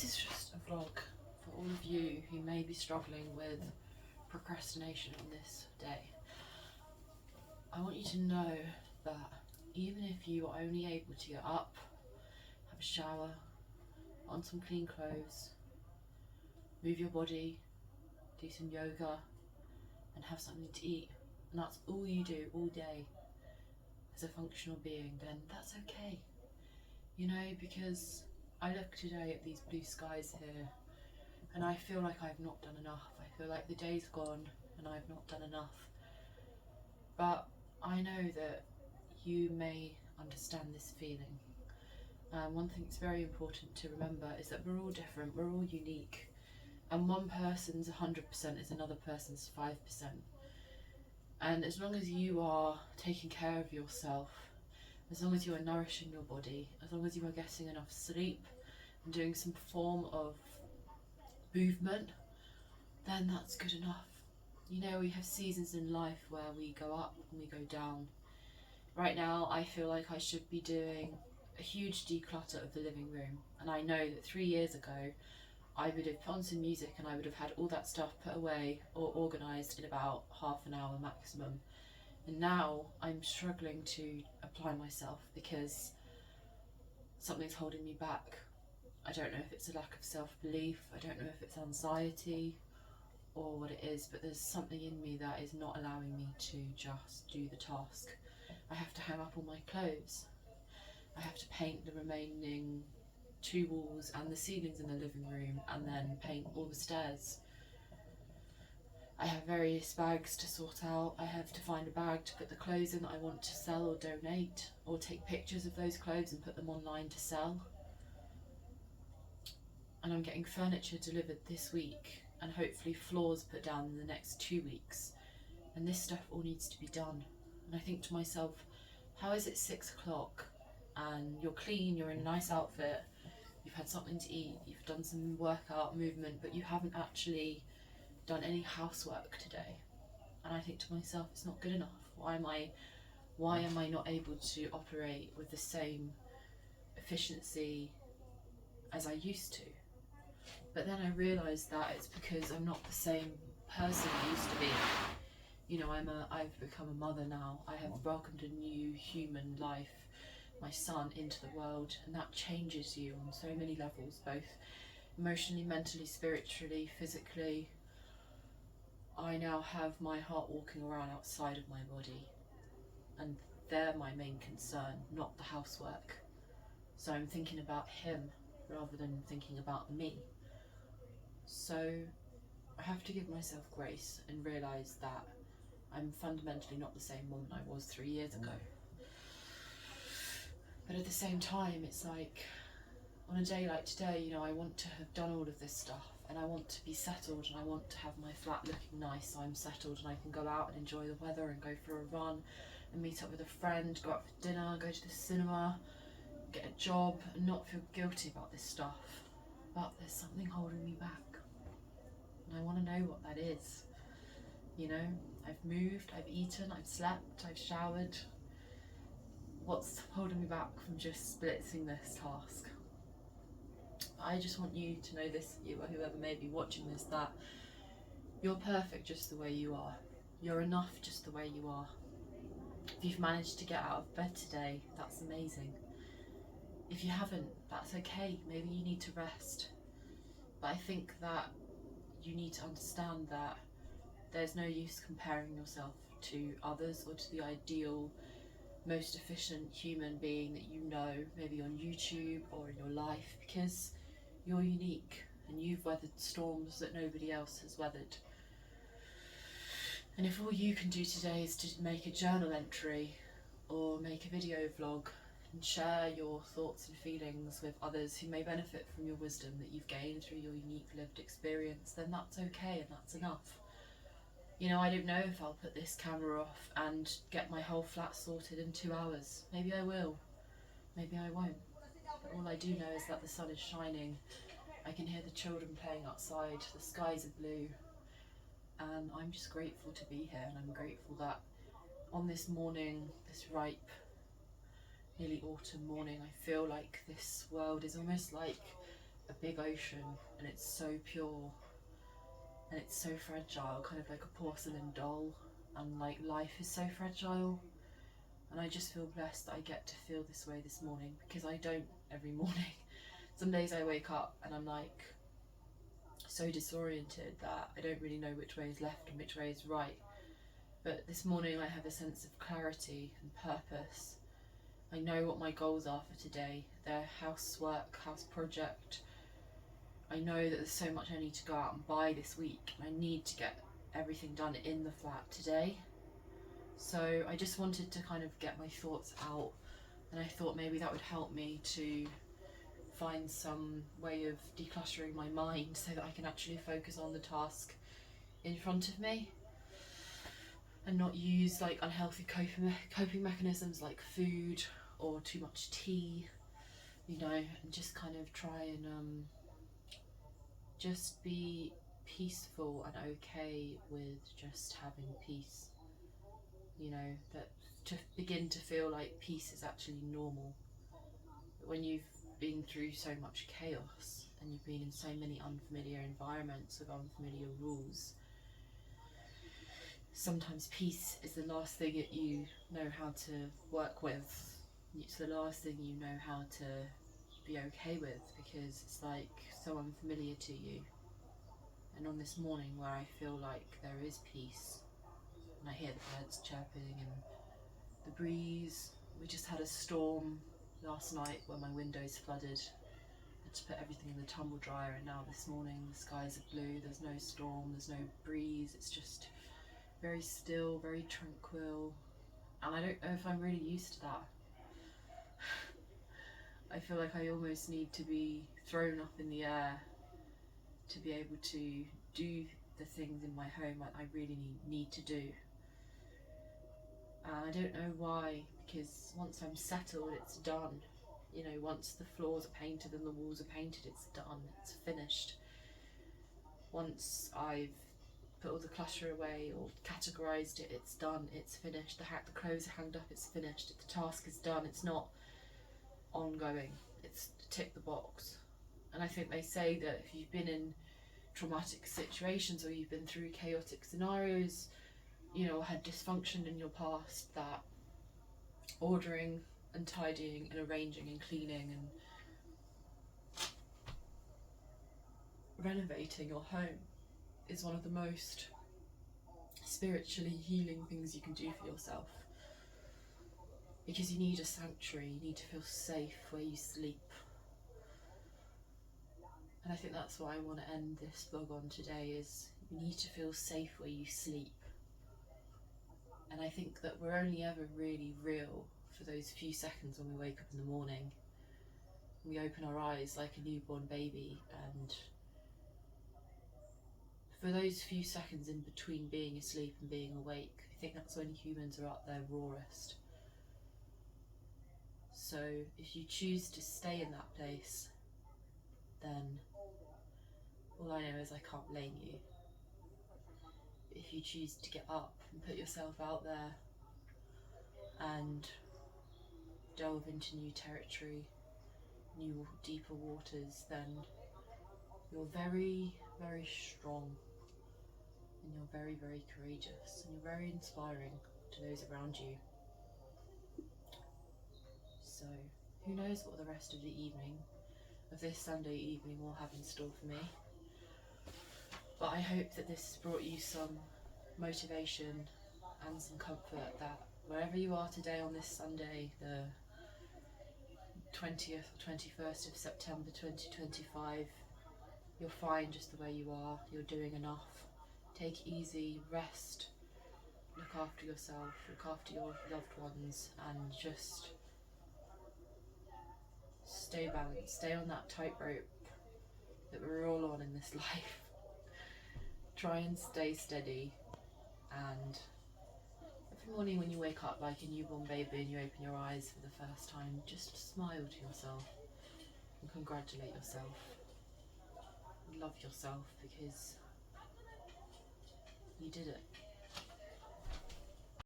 This is just a vlog for all of you who may be struggling with procrastination on this day. I want you to know that even if you are only able to get up, have a shower, put on some clean clothes, move your body, do some yoga and have something to eat, and that's all you do all day as a functional being, then that's okay. You know, because I look today at these blue skies here and I feel like I've not done enough. I feel like the day's gone and I've not done enough. But I know that you may understand this feeling. One thing that's very important to remember is that we're all different, we're all unique, and one person's 100% is another person's 5%. And as long as you are taking care of yourself, as long as you are nourishing your body, as long as you are getting enough sleep and doing some form of movement, then that's good enough. You know, we have seasons in life where we go up and we go down. Right now, I feel like I should be doing a huge declutter of the living room. And I know that 3 years ago, I would have put on some music and I would have had all that stuff put away or organised in about half an hour maximum. And now I'm struggling to apply myself because something's holding me back. I don't know if it's a lack of self-belief, I don't know if it's anxiety or what it is, but there's something in me that is not allowing me to just do the task. I have to hang up all my clothes. I have to paint the remaining 2 walls and the ceilings in the living room, and then paint all the stairs. I have various bags to sort out. I have to find a bag to put the clothes in that I want to sell or donate, or take pictures of those clothes and put them online to sell. And I'm getting furniture delivered this week and hopefully floors put down in the next 2 weeks. And this stuff all needs to be done. And I think to myself, how is it 6 o'clock and you're clean, you're in a nice outfit, you've had something to eat, you've done some workout, movement, but you haven't actually done any housework today? And I think to myself, it's not good enough. Why am I not able to operate with the same efficiency as I used to? But then I realised that it's because I'm not the same person I used to be. You know, I've become a mother now. I have welcomed a new human life, my son, into the world, and that changes you on so many levels, both emotionally, mentally, spiritually, physically. I now have my heart walking around outside of my body, and they're my main concern, not the housework. So I'm thinking about him rather than thinking about me. So I have to give myself grace and realise that I'm fundamentally not the same woman I was 3 years ago. But at the same time, it's like, on a day like today, you know, I want to have done all of this stuff and I want to be settled and I want to have my flat looking nice so I'm settled and I can go out and enjoy the weather and go for a run and meet up with a friend, go out for dinner, go to the cinema, get a job and not feel guilty about this stuff. But there's something holding me back and I want to know what that is. You know, I've moved, I've eaten, I've slept, I've showered. What's holding me back from just splitting this task? I just want you to know this, you or whoever may be watching this, that you're perfect just the way you are. You're enough just the way you are. If you've managed to get out of bed today, that's amazing. If you haven't, that's okay. Maybe you need to rest. But I think that you need to understand that there's no use comparing yourself to others or to the ideal, most efficient human being that you know, maybe on YouTube or in your life, because you're unique and you've weathered storms that nobody else has weathered. And if all you can do today is to make a journal entry or make a video vlog and share your thoughts and feelings with others who may benefit from your wisdom that you've gained through your unique lived experience, then that's okay and that's enough. You know, I don't know if I'll put this camera off and get my whole flat sorted in 2 hours. Maybe I will, maybe I won't. But all I do know is that the sun is shining, I can hear the children playing outside, the skies are blue, and I'm just grateful to be here. And I'm grateful that on this morning, this ripe, nearly autumn morning, I feel like this world is almost like a big ocean, and it's so pure and it's so fragile, kind of like a porcelain doll, and like life is so fragile. And I just feel blessed that I get to feel this way this morning, because I don't every morning. Some days I wake up and I'm like so disoriented that I don't really know which way is left and which way is right. But this morning I have a sense of clarity and purpose. I know what my goals are for today. They're housework, house project. I know that there's so much I need to go out and buy this week, and I need to get everything done in the flat today. So I just wanted to kind of get my thoughts out, and I thought maybe that would help me to find some way of decluttering my mind so that I can actually focus on the task in front of me and not use like unhealthy coping mechanisms like food or too much tea, you know, and just kind of try and just be peaceful and okay with just having peace, you know, that to begin to feel like peace is actually normal. When you've been through so much chaos and you've been in so many unfamiliar environments with unfamiliar rules, sometimes peace is the last thing that you know how to work with. It's the last thing you know how to be okay with, because it's like so unfamiliar to you. And on this morning where I feel like there is peace, and I hear the birds chirping and the breeze. We just had a storm last night where my windows flooded. I had to put everything in the tumble dryer, and now this morning the skies are blue, there's no storm, there's no breeze, it's just very still, very tranquil. And I don't know if I'm really used to that. I feel like I almost need to be thrown up in the air to be able to do the things in my home that I really need to do. And I don't know why, because once I'm settled, it's done. You know, once the floors are painted and the walls are painted, it's done, it's finished. Once I've put all the clutter away or categorised it, it's done, it's finished. The clothes are hanged up, it's finished. The task is done, it's not ongoing, it's tick the box. And I think they say that if you've been in traumatic situations or you've been through chaotic scenarios, you know, or had dysfunction in your past, that ordering and tidying and arranging and cleaning and renovating your home is one of the most spiritually healing things you can do for yourself, because you need a sanctuary, you need to feel safe where you sleep. And I think that's what I want to end this vlog on today, is you need to feel safe where you sleep. And I think that we're only ever really real for those few seconds when we wake up in the morning. We open our eyes like a newborn baby, and for those few seconds in between being asleep and being awake, I think that's when humans are at their rawest. So if you choose to stay in that place, then all I know is I can't blame you. If you choose to get up and put yourself out there and delve into new territory, new deeper waters, then you're very, very strong, and you're very, very courageous, and you're very inspiring to those around you. So who knows what the rest of the evening, of this Sunday evening, will have in store for me. But I hope that this has brought you some motivation and some comfort, that wherever you are today on this Sunday, the 20th or 21st of September 2025, you're fine just the way you are, you're doing enough. Take it easy, rest, look after yourself, look after your loved ones, and just stay balanced, stay on that tightrope that we're all on in this life. Try and stay steady, and every morning when you wake up like a newborn baby and you open your eyes for the first time, just smile to yourself and congratulate yourself. Love yourself, because you did it.